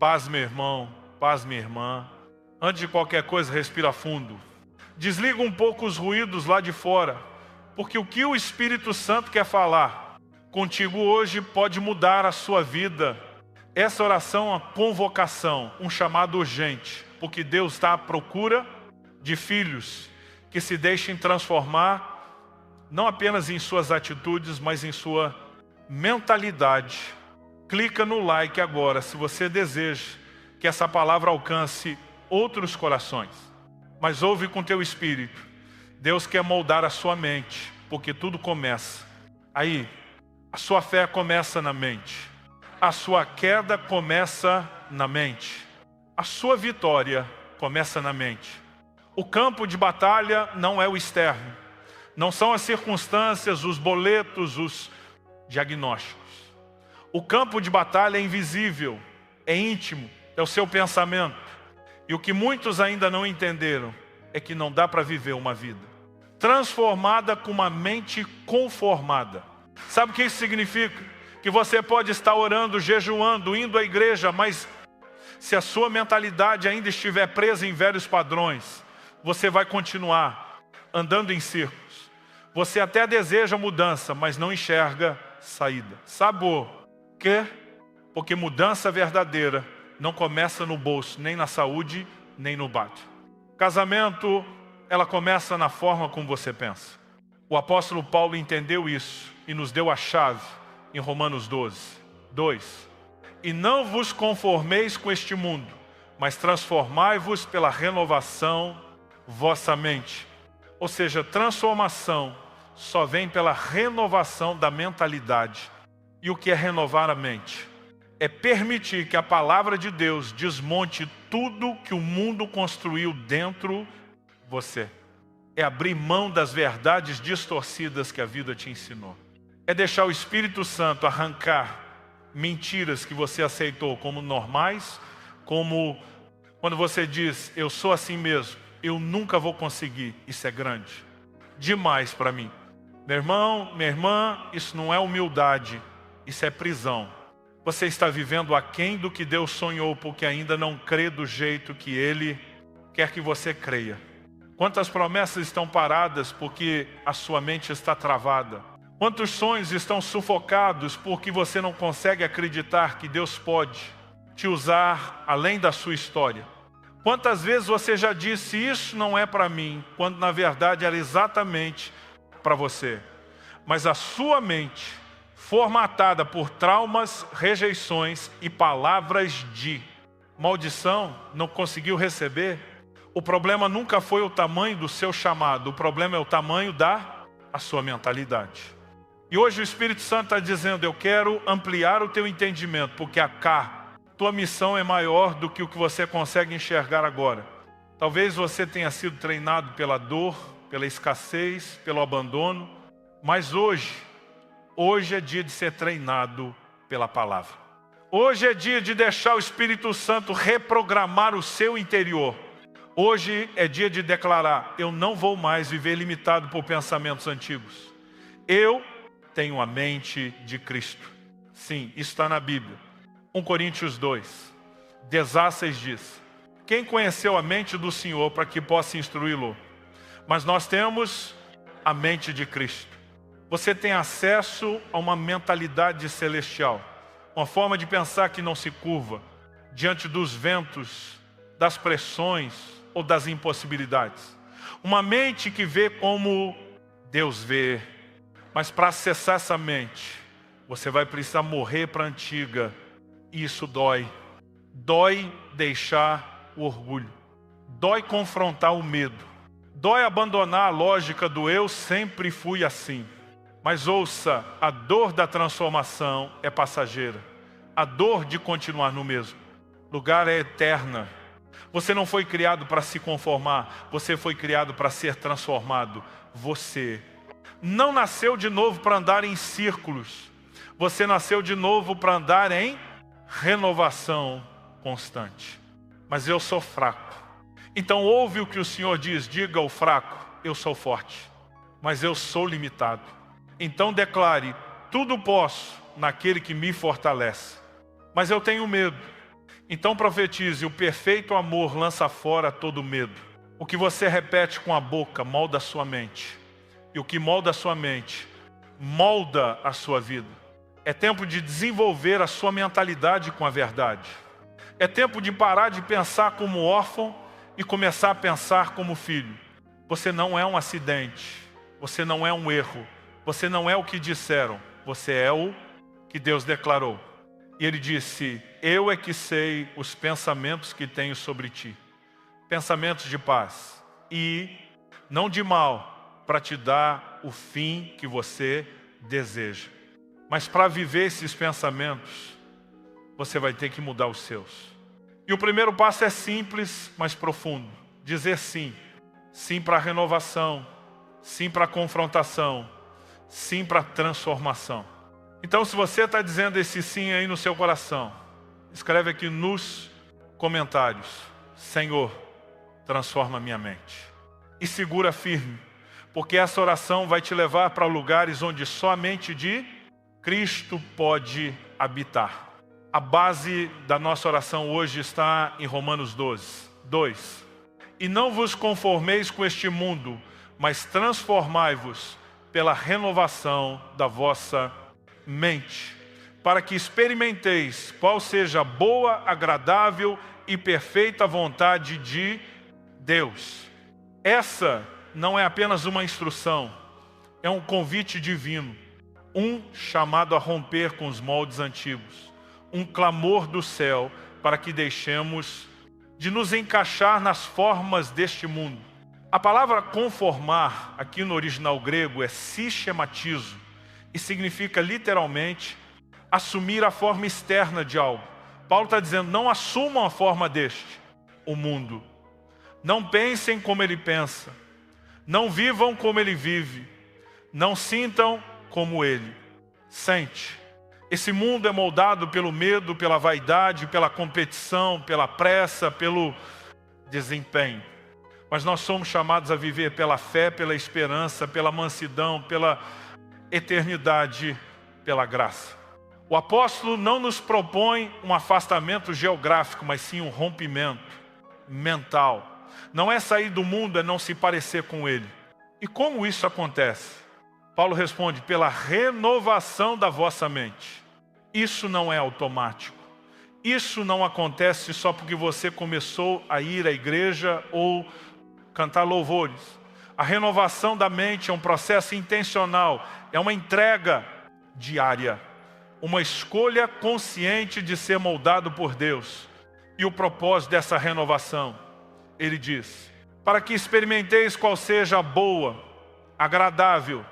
Paz, meu irmão, paz, minha irmã. Antes de qualquer coisa, respira fundo. Desliga um pouco os ruídos lá de fora, porque o que o Espírito Santo quer falar contigo hoje pode mudar a sua vida. Essa oração é uma convocação, um chamado urgente, porque Deus está à procura de filhos que se deixem transformar, não apenas em suas atitudes, mas em sua mentalidade. Clica no like agora, se você deseja que essa palavra alcance outros corações. Mas ouve com teu espírito. Deus quer moldar a sua mente, porque tudo começa aí. A sua fé começa na mente. A sua queda começa na mente. A sua vitória começa na mente. O campo de batalha não é o externo. Não são as circunstâncias, os boletos, os diagnósticos. O campo de batalha é invisível, é íntimo, é o seu pensamento. E o que muitos ainda não entenderam é que não dá para viver uma vida transformada com uma mente conformada. Sabe o que isso significa? Que você pode estar orando, jejuando, indo à igreja, mas se a sua mentalidade ainda estiver presa em velhos padrões, você vai continuar andando em círculos. Você até deseja mudança, mas não enxerga saída. Sabe por quê? Porque mudança verdadeira não começa no bolso, nem na saúde, nem no bate. Casamento, ela começa na forma como você pensa. O apóstolo Paulo entendeu isso e nos deu a chave em Romanos 12, 2. E não vos conformeis com este mundo, mas transformai-vos pela renovação vossa mente. Ou seja, transformação só vem pela renovação da mentalidade. E o que é renovar a mente? É permitir que a palavra de Deus desmonte tudo que o mundo construiu dentro de você. É abrir mão das verdades distorcidas que a vida te ensinou. É deixar o Espírito Santo arrancar mentiras que você aceitou como normais, como quando você diz, eu sou assim mesmo, eu nunca vou conseguir, isso é grande, demais para mim. Meu irmão, minha irmã, isso não é humildade, isso é prisão. Você está vivendo aquém do que Deus sonhou, porque ainda não crê do jeito que Ele quer que você creia. Quantas promessas estão paradas porque a sua mente está travada? Quantos sonhos estão sufocados porque você não consegue acreditar que Deus pode te usar além da sua história? Quantas vezes você já disse, isso não é para mim, quando na verdade era exatamente para você? Mas a sua mente, formatada por traumas, rejeições e palavras de maldição, não conseguiu receber. O problema nunca foi o tamanho do seu chamado, o problema é o tamanho da sua mentalidade. E hoje o Espírito Santo está dizendo, eu quero ampliar o teu entendimento, porque tua missão é maior do que o que você consegue enxergar agora. Talvez você tenha sido treinado pela dor, pela escassez, pelo abandono, mas hoje é dia de ser treinado pela palavra. Hoje é dia de deixar o Espírito Santo reprogramar o seu interior. Hoje é dia de declarar, eu não vou mais viver limitado por pensamentos antigos. Eu tenho a mente de Cristo. Sim, isso está na Bíblia. 1 Coríntios 2, 16 diz, quem conheceu a mente do Senhor para que possa instruí-lo? Mas nós temos a mente de Cristo. Você tem acesso a uma mentalidade celestial, uma forma de pensar que não se curva diante dos ventos, das pressões ou das impossibilidades. Uma mente que vê como Deus vê. Mas para acessar essa mente, você vai precisar morrer para a antiga. E isso dói. Dói deixar o orgulho. Dói confrontar o medo. Dói abandonar a lógica do eu sempre fui assim. Mas ouça, a dor da transformação é passageira. A dor de continuar no mesmo lugar é eterna. Você não foi criado para se conformar. Você foi criado para ser transformado. Você não nasceu de novo para andar em círculos. Você nasceu de novo para andar em renovação constante. Mas eu sou fraco. Então ouve o que o Senhor diz. Diga ao fraco, eu sou forte. Mas eu sou limitado. Então declare, tudo posso naquele que me fortalece. Mas eu tenho medo. Então profetize: o perfeito amor lança fora todo medo. O que você repete com a boca molda a sua mente. E o que molda a sua mente, molda a sua vida. É tempo de desenvolver a sua mentalidade com a verdade. É tempo de parar de pensar como órfão e começar a pensar como filho. Você não é um acidente. Você não é um erro. Você não é o que disseram. Você é o que Deus declarou. E Ele disse: eu é que sei os pensamentos que tenho sobre ti. Pensamentos de paz e não de mal, para te dar o fim que você deseja. Mas para viver esses pensamentos, você vai ter que mudar os seus. E o primeiro passo é simples, mas profundo. Dizer sim. Sim para a renovação. Sim para a confrontação. Sim para a transformação. Então, se você está dizendo esse sim aí no seu coração, escreve aqui nos comentários: Senhor, transforma minha mente. E segura firme, porque essa oração vai te levar para lugares onde só a mente de Cristo pode habitar. A base da nossa oração hoje está em Romanos 12, 2. E não vos conformeis com este mundo, mas transformai-vos pela renovação da vossa mente, para que experimenteis qual seja a boa, agradável e perfeita vontade de Deus. Essa não é apenas uma instrução, é um convite divino, um chamado a romper com os moldes antigos, um clamor do céu para que deixemos de nos encaixar nas formas deste mundo. A palavra conformar, aqui no original grego, é sistematizo, e significa literalmente assumir a forma externa de algo. Paulo está dizendo: não assumam a forma deste, o mundo. Não pensem como ele pensa. Não vivam como ele vive. Não sintam como ele sente. Esse mundo é moldado pelo medo, pela vaidade, pela competição, pela pressa, pelo desempenho. Mas nós somos chamados a viver pela fé, pela esperança, pela mansidão, pela eternidade, pela graça. O apóstolo não nos propõe um afastamento geográfico, mas sim um rompimento mental. Não é sair do mundo, é não se parecer com ele. E como isso acontece? Paulo responde: pela renovação da vossa mente. Isso não é automático. Isso não acontece só porque você começou a ir à igreja ou cantar louvores. A renovação da mente é um processo intencional, é uma entrega diária, uma escolha consciente de ser moldado por Deus. E o propósito dessa renovação, ele diz: para que experimenteis qual seja a boa, agradável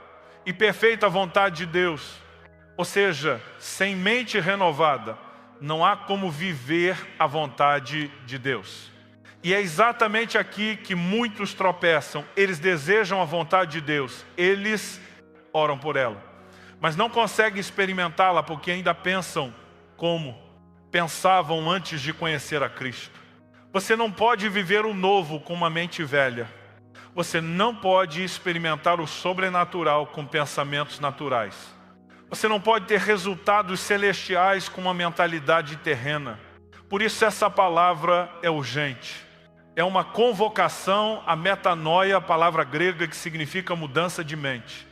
e perfeita vontade de Deus. Ou seja, sem mente renovada, não há como viver a vontade de Deus. E é exatamente aqui que muitos tropeçam. Eles desejam a vontade de Deus, eles oram por ela, mas não conseguem experimentá-la porque ainda pensam como pensavam antes de conhecer a Cristo. Você não pode viver o novo com uma mente velha. Você não pode experimentar o sobrenatural com pensamentos naturais. Você não pode ter resultados celestiais com uma mentalidade terrena. Por isso essa palavra é urgente. É uma convocação à metanoia, a palavra grega que significa mudança de mente,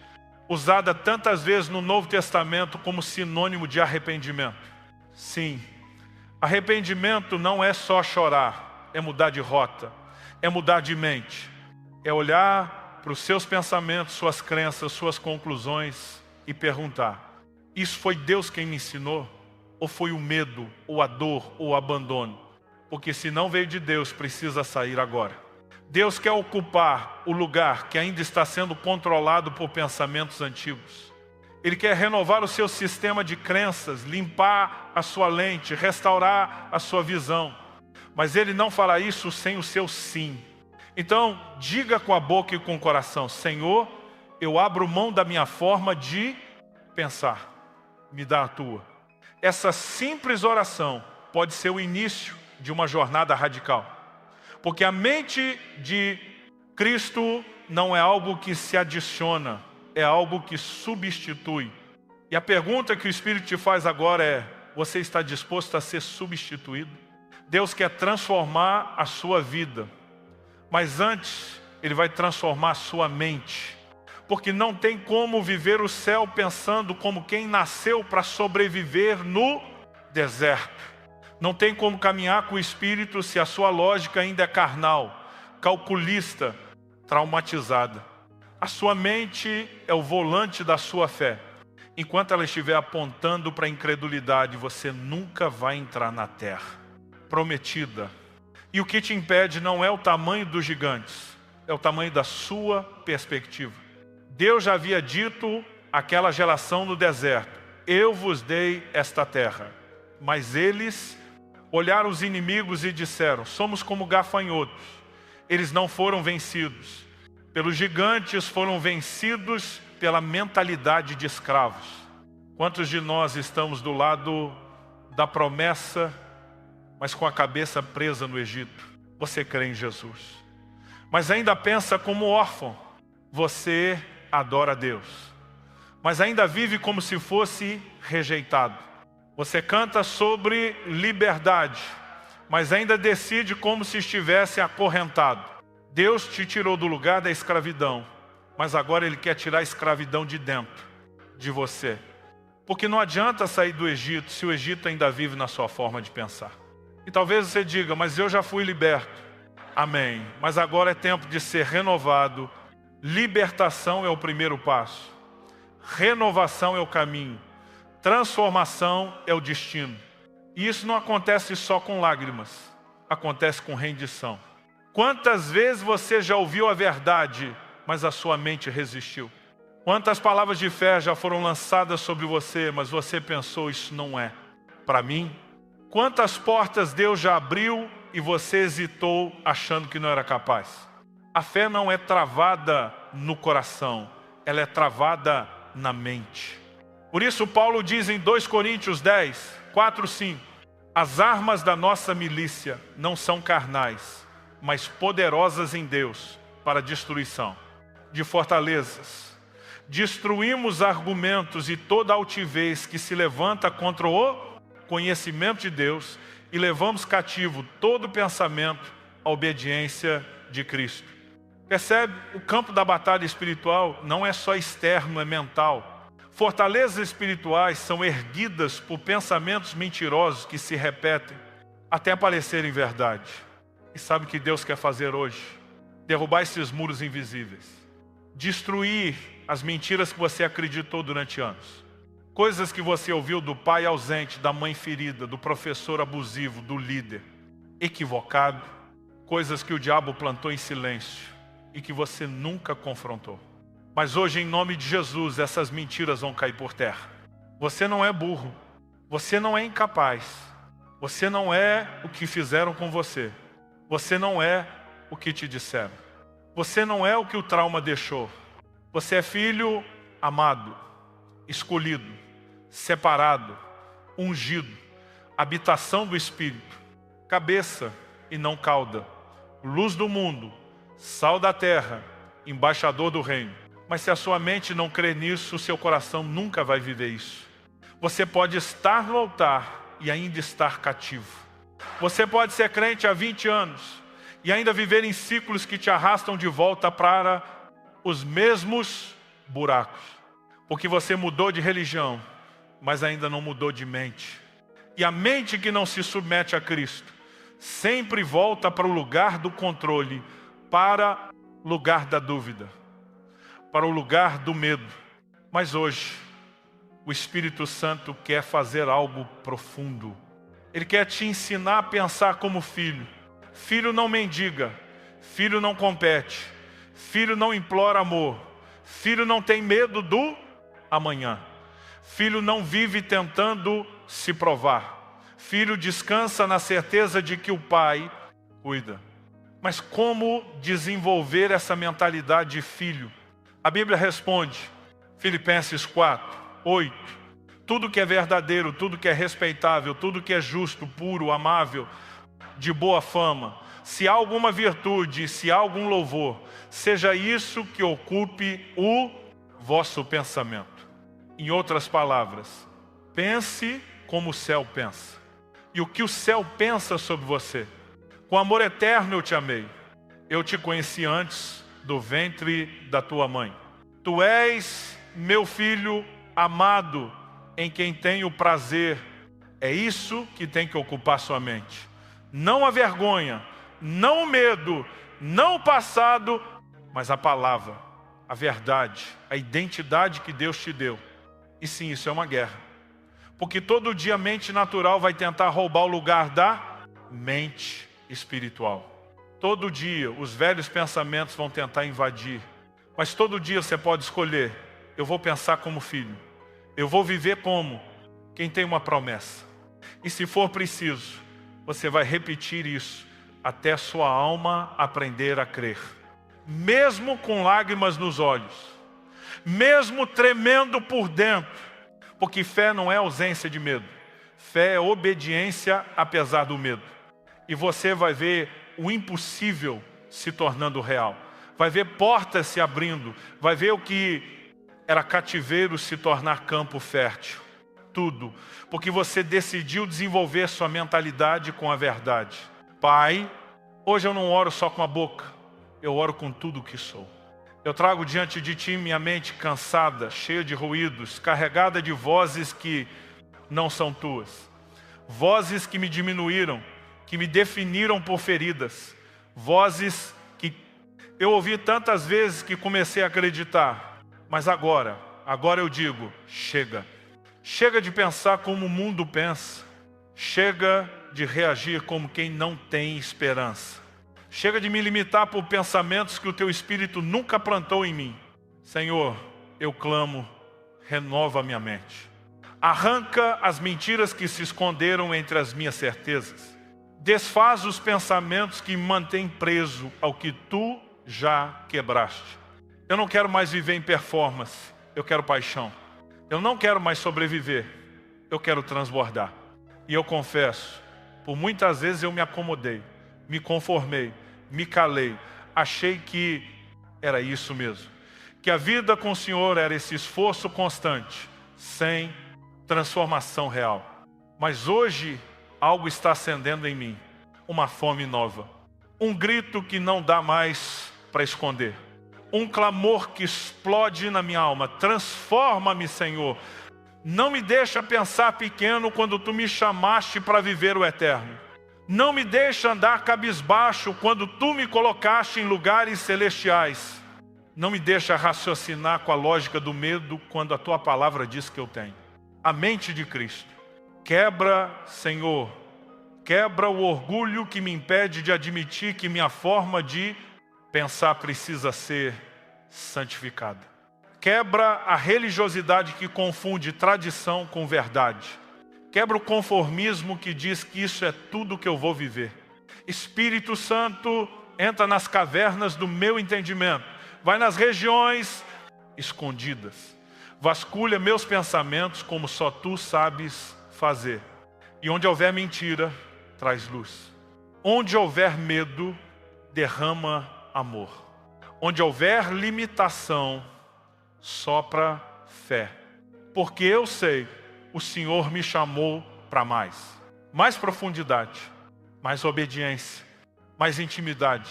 usada tantas vezes no Novo Testamento como sinônimo de arrependimento. Sim, arrependimento não é só chorar, é mudar de rota, é mudar de mente, é olhar para os seus pensamentos, suas crenças, suas conclusões e perguntar: isso foi Deus quem me ensinou? Ou foi o medo, ou a dor, ou o abandono? Porque se não veio de Deus, precisa sair agora. Deus quer ocupar o lugar que ainda está sendo controlado por pensamentos antigos. Ele quer renovar o seu sistema de crenças, limpar a sua lente, restaurar a sua visão. Mas Ele não fará isso sem o seu sim. Então, diga com a boca e com o coração: Senhor, eu abro mão da minha forma de pensar. Me dá a tua. Essa simples oração pode ser o início de uma jornada radical. Porque a mente de Cristo não é algo que se adiciona, é algo que substitui. E a pergunta que o Espírito te faz agora é: você está disposto a ser substituído? Deus quer transformar a sua vida, mas antes Ele vai transformar a sua mente. Porque não tem como viver o céu pensando como quem nasceu para sobreviver no deserto. Não tem como caminhar com o Espírito se a sua lógica ainda é carnal, calculista, traumatizada. A sua mente é o volante da sua fé. Enquanto ela estiver apontando para a incredulidade, você nunca vai entrar na terra prometida. E o que te impede não é o tamanho dos gigantes, é o tamanho da sua perspectiva. Deus já havia dito àquela geração no deserto: eu vos dei esta terra. Mas eles olharam os inimigos e disseram: somos como gafanhotos. Eles não foram vencidos pelos gigantes, foram vencidos pela mentalidade de escravos. Quantos de nós estamos do lado da promessa, mas com a cabeça presa no Egito? Você crê em Jesus, mas ainda pensa como órfão. Você adora a Deus, mas ainda vive como se fosse rejeitado. Você canta sobre liberdade, mas ainda decide como se estivesse acorrentado. Deus te tirou do lugar da escravidão, mas agora Ele quer tirar a escravidão de dentro de você. Porque não adianta sair do Egito se o Egito ainda vive na sua forma de pensar. E talvez você diga: mas eu já fui liberto. Amém. Mas agora é tempo de ser renovado. Libertação é o primeiro passo. Renovação é o caminho. Transformação é o destino. E isso não acontece só com lágrimas. Acontece com rendição. Quantas vezes você já ouviu a verdade, mas a sua mente resistiu? Quantas palavras de fé já foram lançadas sobre você, mas você pensou: isso não é para mim? Quantas portas Deus já abriu e você hesitou achando que não era capaz? A fé não é travada no coração, ela é travada na mente. Por isso Paulo diz em 2 Coríntios 10, 4, 5: as armas da nossa milícia não são carnais, mas poderosas em Deus para a destruição de fortalezas. Destruímos argumentos e toda altivez que se levanta contra o conhecimento de Deus e levamos cativo todo pensamento à obediência de Cristo. Percebe? O campo da batalha espiritual não é só externo, é mental. Fortalezas espirituais são erguidas por pensamentos mentirosos que se repetem até parecerem verdade. E sabe o que Deus quer fazer hoje? Derrubar esses muros invisíveis. Destruir as mentiras que você acreditou durante anos. Coisas que você ouviu do pai ausente, da mãe ferida, do professor abusivo, do líder equivocado. Coisas que o diabo plantou em silêncio e que você nunca confrontou. Mas hoje, em nome de Jesus, essas mentiras vão cair por terra. Você não é burro. Você não é incapaz. Você não é o que fizeram com você. Você não é o que te disseram. Você não é o que o trauma deixou. Você é filho amado, escolhido, separado, ungido, habitação do Espírito, cabeça e não cauda, luz do mundo, sal da terra, embaixador do reino. Mas se a sua mente não crê nisso, o seu coração nunca vai viver isso. Você pode estar no altar e ainda estar cativo. Você pode ser crente há 20 anos e ainda viver em ciclos que te arrastam de volta para os mesmos buracos. Porque você mudou de religião, mas ainda não mudou de mente. E a mente que não se submete a Cristo sempre volta para o lugar do controle, para o lugar da dúvida, para o lugar do medo. Mas hoje, o Espírito Santo quer fazer algo profundo. Ele quer te ensinar a pensar como filho. Filho não mendiga, filho não compete, filho não implora amor, filho não tem medo do amanhã. Filho não vive tentando se provar. Filho descansa na certeza de que o pai cuida. Mas como desenvolver essa mentalidade de filho? A Bíblia responde, Filipenses 4, 8. Tudo que é verdadeiro, tudo que é respeitável, tudo que é justo, puro, amável, de boa fama, se há alguma virtude, se há algum louvor, seja isso que ocupe o vosso pensamento. Em outras palavras, pense como o céu pensa. e o que o céu pensa sobre você. Com amor eterno eu te amei. Eu te conheci antes do ventre da tua mãe. Tu és meu filho amado, em quem tenho prazer. É isso que tem que ocupar sua mente. Não a vergonha, não o medo, não o passado, mas a palavra, a verdade, a identidade que Deus te deu. E sim, isso é uma guerra. Porque todo dia a mente natural vai tentar roubar o lugar da mente espiritual. Todo dia os velhos pensamentos vão tentar invadir. Mas todo dia você pode escolher: eu vou pensar como filho. Eu vou viver como quem tem uma promessa. E se for preciso, você vai repetir isso até sua alma aprender a crer. Mesmo com lágrimas nos olhos, mesmo tremendo por dentro, porque fé não é ausência de medo. Fé é obediência apesar do medo. E você vai ver o impossível se tornando real. Vai ver portas se abrindo. Vai ver o que era cativeiro se tornar campo fértil. Tudo. Porque você decidiu desenvolver sua mentalidade com a verdade. Pai, hoje eu não oro só com a boca. Eu oro com tudo o que sou. Eu trago diante de Ti minha mente cansada, cheia de ruídos, carregada de vozes que não são Tuas. Vozes que me diminuíram, que me definiram por feridas. Vozes que eu ouvi tantas vezes que comecei a acreditar. Mas agora eu digo, chega. Chega de pensar como o mundo pensa. Chega de reagir como quem não tem esperança. Chega de me limitar por pensamentos que o Teu Espírito nunca plantou em mim. Senhor, eu clamo, renova minha mente. Arranca as mentiras que se esconderam entre as minhas certezas. Desfaz os pensamentos que me mantêm preso ao que Tu já quebraste. Eu não quero mais viver em performance, eu quero paixão. Eu não quero mais sobreviver, eu quero transbordar. E eu confesso, por muitas vezes eu me acomodei, me conformei, me calei, achei que era isso mesmo. Que a vida com o Senhor era esse esforço constante, sem transformação real. Mas hoje algo está acendendo em mim, uma fome nova. Um grito que não dá mais para esconder. Um clamor que explode na minha alma. Transforma-me, Senhor. Não me deixa pensar pequeno quando Tu me chamaste para viver o eterno. Não me deixa andar cabisbaixo quando Tu me colocaste em lugares celestiais. Não me deixa raciocinar com a lógica do medo quando a Tua palavra diz que eu tenho. A mente de Cristo. Quebra, Senhor, quebra o orgulho que me impede de admitir que minha forma de pensar precisa ser santificada. Quebra a religiosidade que confunde tradição com verdade. Quebra o conformismo que diz que isso é tudo que eu vou viver. Espírito Santo, entra nas cavernas do meu entendimento. Vai nas regiões escondidas. Vasculha meus pensamentos como só Tu sabes fazer. E onde houver mentira, traz luz. Onde houver medo, derrama amor. Onde houver limitação, sopra fé. Porque eu sei, o Senhor me chamou para mais. Mais profundidade, mais obediência, mais intimidade.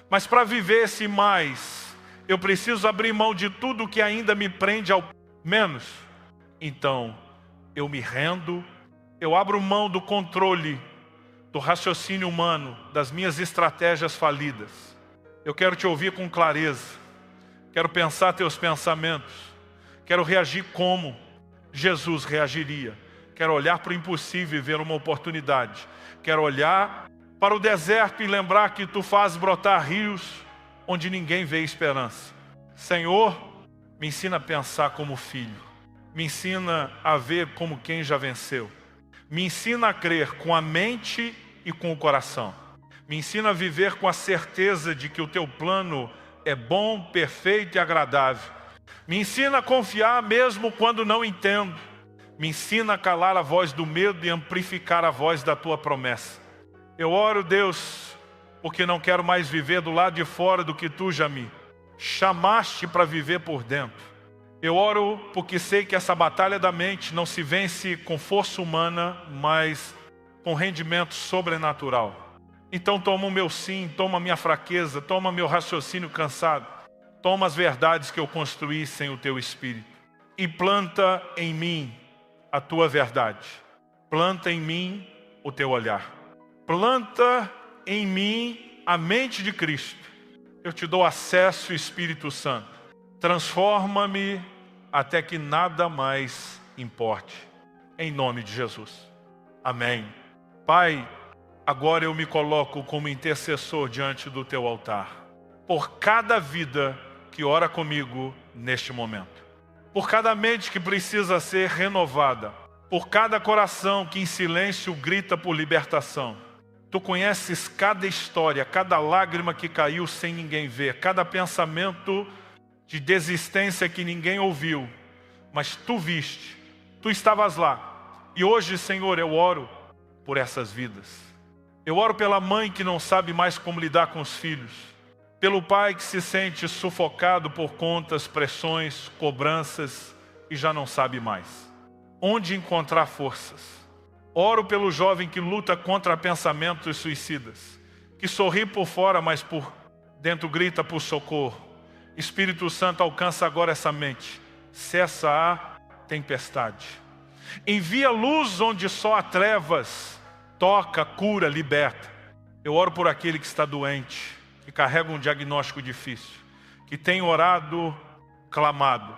Mas para viver esse mais, eu preciso abrir mão de tudo que ainda me prende ao menos. Então, eu me rendo, eu abro mão do controle, do raciocínio humano, das minhas estratégias falidas. Eu quero Te ouvir com clareza. Quero pensar Teus pensamentos. Quero reagir como Jesus reagiria. Quero olhar para o impossível e ver uma oportunidade. Quero olhar para o deserto e lembrar que Tu fazes brotar rios onde ninguém vê esperança. Senhor, me ensina a pensar como filho. Me ensina a ver como quem já venceu. Me ensina a crer com a mente e com o coração. Me ensina a viver com a certeza de que o Teu plano é bom, perfeito e agradável. Me ensina a confiar mesmo quando não entendo. Me ensina a calar a voz do medo e amplificar a voz da Tua promessa. Eu oro, Deus, porque não quero mais viver do lado de fora do que Tu já me chamaste para viver por dentro. Eu oro porque sei que essa batalha da mente não se vence com força humana, mas com rendimento sobrenatural. Então toma o meu sim, toma a minha fraqueza, toma meu raciocínio cansado, toma as verdades que eu construí sem o teu Espírito e planta em mim a tua verdade. Planta em mim o teu olhar. Planta em mim a mente de Cristo. Eu te dou acesso, Espírito Santo. Transforma-me até que nada mais importe. Em nome de Jesus. Amém. Pai, agora eu me coloco como intercessor diante do teu altar. Por cada vida que ora comigo neste momento. Por cada mente que precisa ser renovada. Por cada coração que em silêncio grita por libertação. Tu conheces cada história, cada lágrima que caiu sem ninguém ver, cada pensamento de desistência que ninguém ouviu, mas tu viste, tu estavas lá. E hoje, Senhor, eu oro por essas vidas. Eu oro pela mãe que não sabe mais como lidar com os filhos, pelo pai que se sente sufocado por contas, pressões, cobranças e já não sabe mais onde encontrar forças. Oro pelo jovem que luta contra pensamentos suicidas, que sorri por fora, mas por dentro grita por socorro. Espírito Santo, alcança agora essa mente. Cessa a tempestade. Envia luz onde só há trevas. Toca, cura, liberta. Eu oro por aquele que está doente, que carrega um diagnóstico difícil, que tem orado, clamado,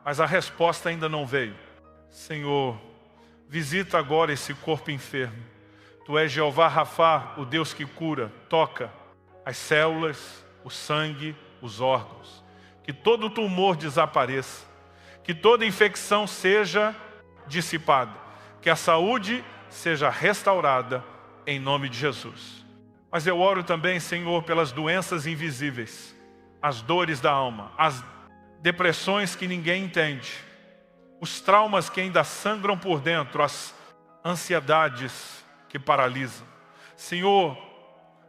mas a resposta ainda não veio. Senhor, visita agora esse corpo enfermo. Tu és Jeová Rafá, o Deus que cura. Toca as células, o sangue, os órgãos. Que todo tumor desapareça. Que toda infecção seja dissipada. Que a saúde seja restaurada em nome de Jesus. Mas eu oro também, Senhor, pelas doenças invisíveis. As dores da alma. As depressões que ninguém entende. Os traumas que ainda sangram por dentro, as ansiedades que paralisam. Senhor,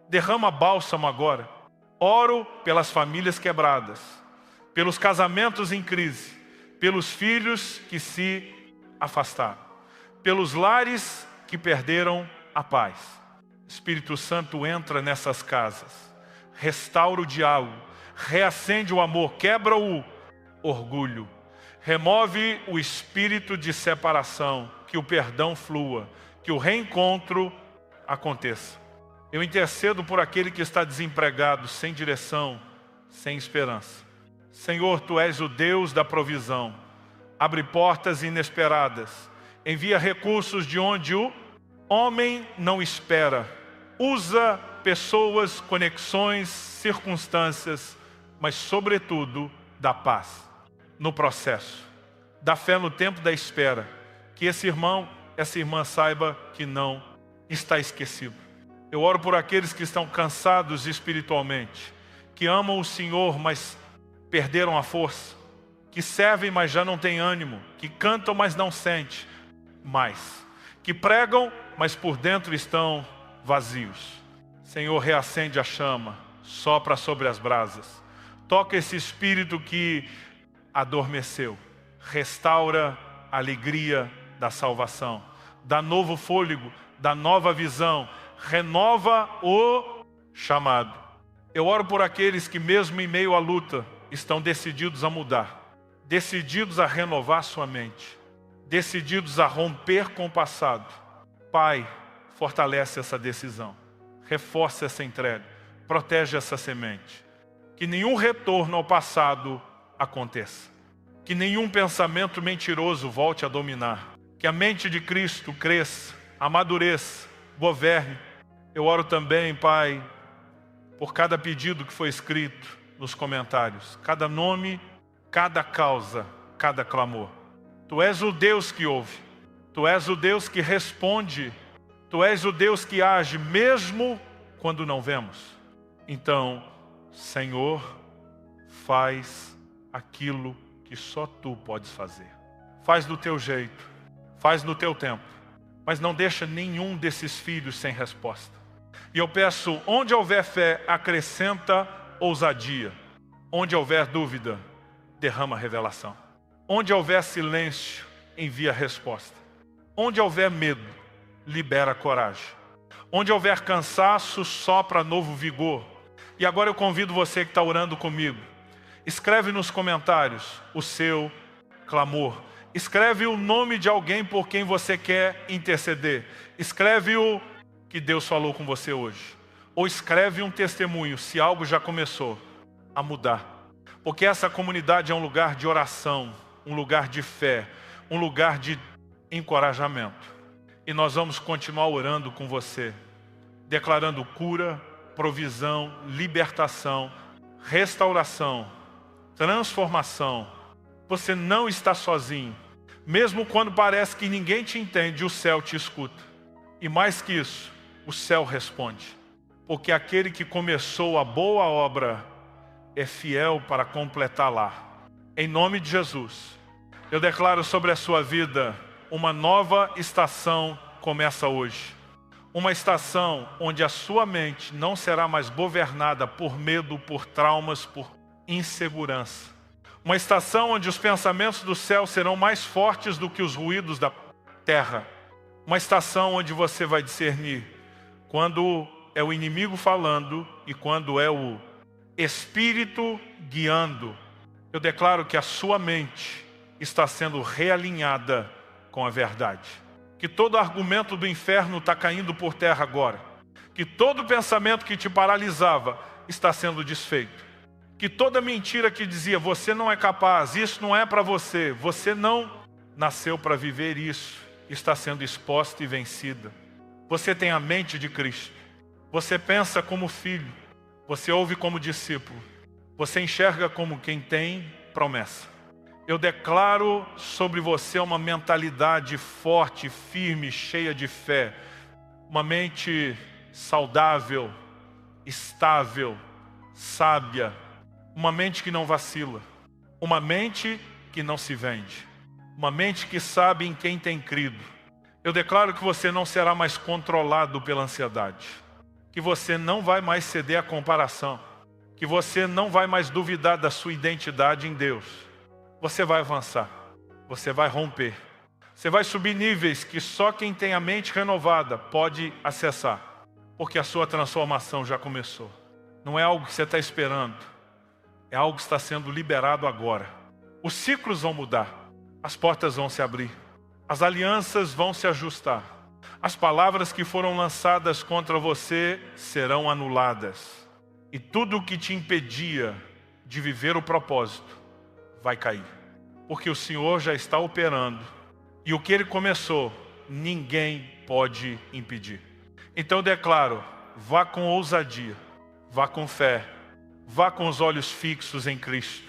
derrama bálsamo agora. Oro pelas famílias quebradas, pelos casamentos em crise, pelos filhos que se afastaram, pelos lares que perderam a paz. Espírito Santo, entra nessas casas, restaura o diálogo, reacende o amor, quebra o orgulho. Remove o espírito de separação, que o perdão flua, que o reencontro aconteça. Eu intercedo por aquele que está desempregado, sem direção, sem esperança. Senhor, Tu és o Deus da provisão. Abre portas inesperadas. Envia recursos de onde o homem não espera. Usa pessoas, conexões, circunstâncias, mas sobretudo dá paz no processo, dá fé no tempo da espera, que esse irmão, essa irmã saiba que não está esquecido. Eu oro por aqueles que estão cansados espiritualmente, que amam o Senhor, mas perderam a força, que servem, mas já não têm ânimo, que cantam, mas não sentem mais, que pregam, mas por dentro estão vazios. Senhor, reacende a chama, sopra sobre as brasas, toca esse espírito que adormeceu, restaura a alegria da salvação, dá novo fôlego, dá nova visão, renova o chamado. Eu oro por aqueles que mesmo em meio à luta estão decididos a mudar, decididos a renovar sua mente, decididos a romper com o passado. Pai, fortalece essa decisão, reforça essa entrega, protege essa semente, que nenhum retorno ao passado aconteça. Que nenhum pensamento mentiroso volte a dominar. Que a mente de Cristo cresça, amadureça, governe. Eu oro também, Pai, por cada pedido que foi escrito nos comentários. Cada nome, cada causa, cada clamor. Tu és o Deus que ouve. Tu és o Deus que responde. Tu és o Deus que age mesmo quando não vemos. Então, Senhor, faz aquilo que só Tu podes fazer. Faz do Teu jeito, faz no Teu tempo, mas não deixa nenhum desses filhos sem resposta. E eu peço, onde houver fé, acrescenta ousadia. Onde houver dúvida, derrama revelação. Onde houver silêncio, envia resposta. Onde houver medo, libera coragem. Onde houver cansaço, sopra novo vigor. E agora eu convido você que está orando comigo. Escreve nos comentários o seu clamor. Escreve o nome de alguém por quem você quer interceder. Escreve o que Deus falou com você hoje. Ou escreve um testemunho, se algo já começou a mudar. Porque essa comunidade é um lugar de oração, um lugar de fé, um lugar de encorajamento. E nós vamos continuar orando com você, declarando cura, provisão, libertação, restauração, transformação. Você não está sozinho. Mesmo quando parece que ninguém te entende, o céu te escuta. E mais que isso, o céu responde. Porque aquele que começou a boa obra é fiel para completá-la. Em nome de Jesus, eu declaro sobre a sua vida uma nova estação começa hoje. Uma estação onde a sua mente não será mais governada por medo, por traumas, por insegurança. Uma estação onde os pensamentos do céu serão mais fortes do que os ruídos da terra. Uma estação onde você vai discernir quando é o inimigo falando e quando é o Espírito guiando. Eu declaro que a sua mente está sendo realinhada com a verdade. Que todo argumento do inferno está caindo por terra agora. Que todo pensamento que te paralisava está sendo desfeito. Que toda mentira que dizia, você não é capaz, isso não é para você, você não nasceu para viver isso, está sendo exposta e vencida. Você tem a mente de Cristo. Você pensa como filho. Você ouve como discípulo. Você enxerga como quem tem promessa. Eu declaro sobre você uma mentalidade forte, firme, cheia de fé. Uma mente saudável, estável, sábia. Uma mente que não vacila. Uma mente que não se vende. Uma mente que sabe em quem tem crido. Eu declaro que você não será mais controlado pela ansiedade. Que você não vai mais ceder à comparação. Que você não vai mais duvidar da sua identidade em Deus. Você vai avançar. Você vai romper. Você vai subir níveis que só quem tem a mente renovada pode acessar. Porque a sua transformação já começou. Não é algo que você está esperando. É algo que está sendo liberado agora. Os ciclos vão mudar. As portas vão se abrir. As alianças vão se ajustar. As palavras que foram lançadas contra você serão anuladas. E tudo o que te impedia de viver o propósito vai cair. Porque o Senhor já está operando. E o que Ele começou, ninguém pode impedir. Então eu declaro, vá com ousadia, vá com fé, vá com os olhos fixos em Cristo.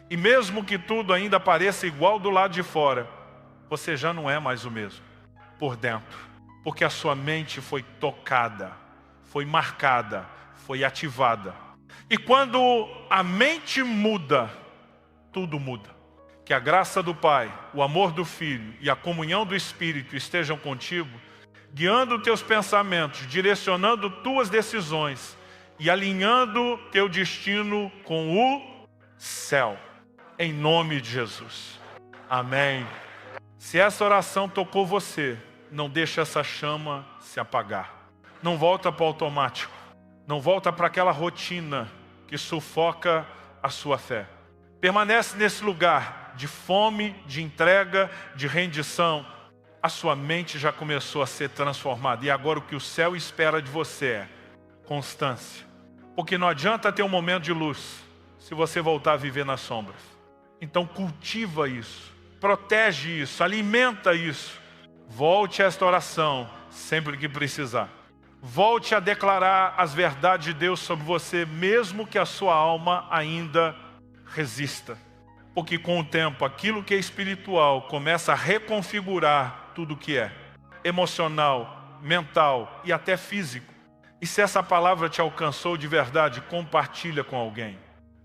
E mesmo que tudo ainda pareça igual do lado de fora, você já não é mais o mesmo por dentro. Porque a sua mente foi tocada, foi marcada, foi ativada. E quando a mente muda, tudo muda. Que a graça do Pai, o amor do Filho e a comunhão do Espírito estejam contigo, guiando teus pensamentos, direcionando tuas decisões e alinhando teu destino com o céu. Em nome de Jesus. Amém. Se essa oração tocou você, não deixa essa chama se apagar. Não volta para o automático. Não volta para aquela rotina que sufoca a sua fé. Permanece nesse lugar de fome, de entrega, de rendição. A sua mente já começou a ser transformada. E agora o que o céu espera de você é constância. Porque não adianta ter um momento de luz se você voltar a viver nas sombras. Então cultiva isso, protege isso, alimenta isso. Volte a esta oração sempre que precisar. Volte a declarar as verdades de Deus sobre você, mesmo que a sua alma ainda resista. Porque com o tempo, aquilo que é espiritual começa a reconfigurar tudo o que é emocional, mental e até físico. E se essa palavra te alcançou de verdade, compartilha com alguém.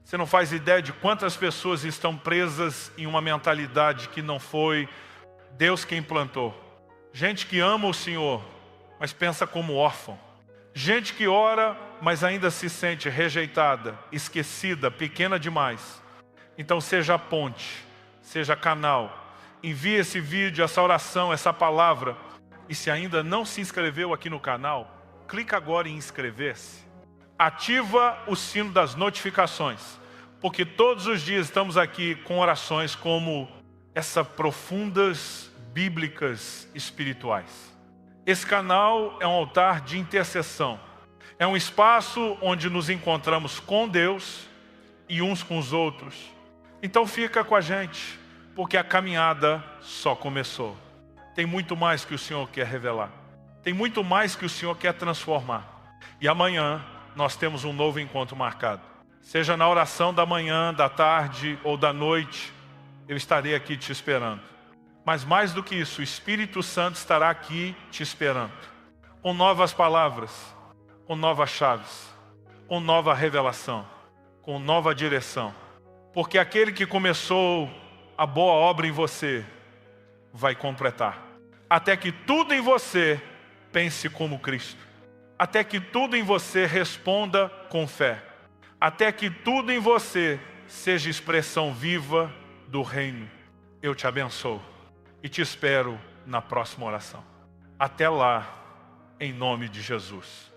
Você não faz ideia de quantas pessoas estão presas em uma mentalidade que não foi Deus quem implantou. Gente que ama o Senhor, mas pensa como órfão. Gente que ora, mas ainda se sente rejeitada, esquecida, pequena demais. Então seja a ponte, seja canal. Envie esse vídeo, essa oração, essa palavra. E se ainda não se inscreveu aqui no canal, clica agora em inscrever-se. Ativa o sino das notificações, porque todos os dias estamos aqui com orações como essas profundas, bíblicas, espirituais. Esse canal é um altar de intercessão. É um espaço onde nos encontramos com Deus e uns com os outros. Então fica com a gente, porque a caminhada só começou. Tem muito mais que o Senhor quer revelar. Tem muito mais que o Senhor quer transformar. E amanhã nós temos um novo encontro marcado. Seja na oração da manhã, da tarde ou da noite, eu estarei aqui te esperando. Mas mais do que isso, o Espírito Santo estará aqui te esperando. Com novas palavras, com novas chaves, com nova revelação, com nova direção. Porque aquele que começou a boa obra em você, vai completar. Até que tudo em você pense como Cristo. Até que tudo em você responda com fé. Até que tudo em você seja expressão viva do reino. Eu te abençoo e te espero na próxima oração. Até lá, em nome de Jesus.